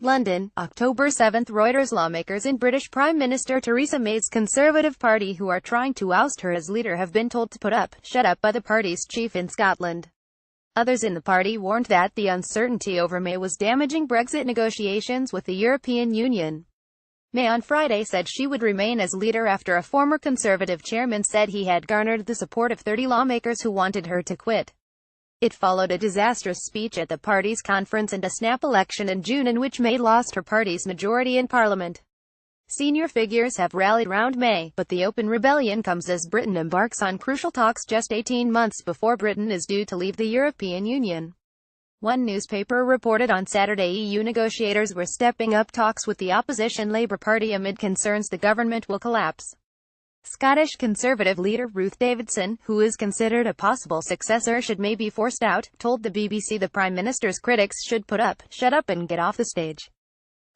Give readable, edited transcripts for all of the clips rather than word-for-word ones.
London, October 7. Reuters. Lawmakers in British Prime Minister Theresa May's Conservative Party who are trying to oust her as leader have been told to shut up by the party's chief in Scotland. Others in the party warned that the uncertainty over May was damaging Brexit negotiations with the European Union. May on Friday said she would remain as leader after a former Conservative chairman said he had garnered the support of 30 lawmakers who wanted her to quit. It followed a disastrous speech at the party's conference and a snap election in June in which May lost her party's majority in Parliament. Senior figures have rallied round May, but the open rebellion comes as Britain embarks on crucial talks just 18 months before Britain is due to leave the European Union. One newspaper reported on Saturday EU negotiators were stepping up talks with the opposition Labour Party amid concerns the government will collapse. Scottish Conservative leader Ruth Davidson, who is considered a possible successor should May be forced out, told the BBC the Prime Minister's critics should shut up and get off the stage.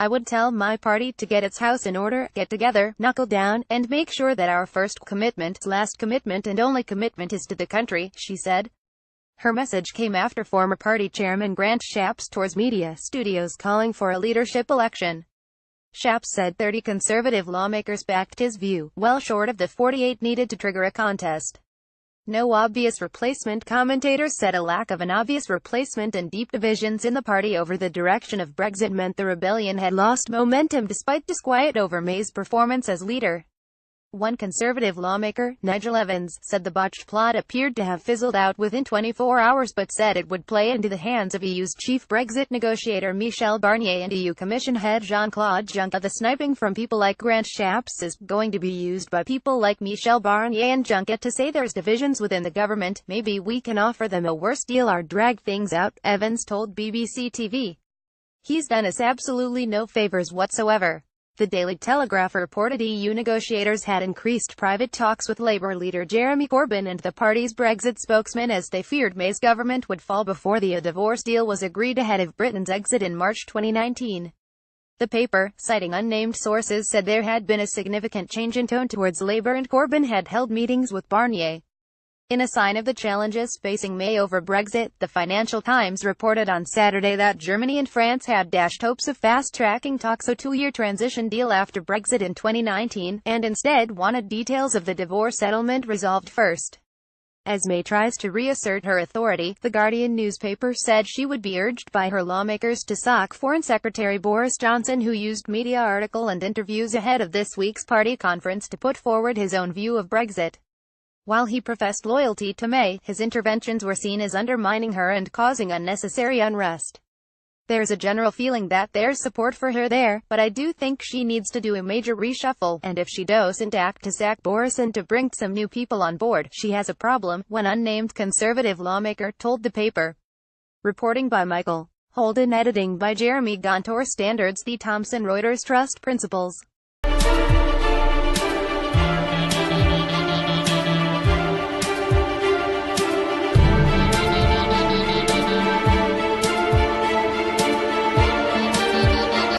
"I would tell my party to get its house in order, get together, knuckle down, and make sure that our first commitment, last commitment and only commitment is to the country," she said. Her message came after former party chairman Grant Shapps tours media studios calling for a leadership election. Shapps said 30 Conservative lawmakers backed his view, well short of the 48 needed to trigger a contest. No obvious replacement. Commentators said a lack of an obvious replacement and deep divisions in the party over the direction of Brexit meant the rebellion had lost momentum despite disquiet over May's performance as leader. One Conservative lawmaker, Nigel Evans, said the botched plot appeared to have fizzled out within 24 hours but said it would play into the hands of EU's chief Brexit negotiator Michel Barnier and EU Commission head Jean-Claude Juncker. The sniping from people like Grant Shapps is going to be used by people like Michel Barnier and Juncker to say there's divisions within the government, maybe we can offer them a worse deal or drag things out, Evans told BBC TV. He's done us absolutely no favours whatsoever. The Daily Telegraph reported EU negotiators had increased private talks with Labour leader Jeremy Corbyn and the party's Brexit spokesman as they feared May's government would fall before the divorce deal was agreed ahead of Britain's exit in March 2019. The paper, citing unnamed sources, said there had been a significant change in tone towards Labour and Corbyn had held meetings with Barnier. In a sign of the challenges facing May over Brexit, the Financial Times reported on Saturday that Germany and France had dashed hopes of fast-tracking talks a two-year transition deal after Brexit in 2019, and instead wanted details of the divorce settlement resolved first. As May tries to reassert her authority, the Guardian newspaper said she would be urged by her lawmakers to sack Foreign Secretary Boris Johnson, who used media article and interviews ahead of this week's party conference to put forward his own view of Brexit. While he professed loyalty to May, his interventions were seen as undermining her and causing unnecessary unrest. "There's a general feeling that there's support for her there, but I do think she needs to do a major reshuffle, and if she doesn't act to sack Boris and to bring some new people on board, she has a problem," one unnamed Conservative lawmaker told the paper. Reporting by Michael Holden, editing by Jeremy Gontor. Standards. The Thomson Reuters Trust Principles.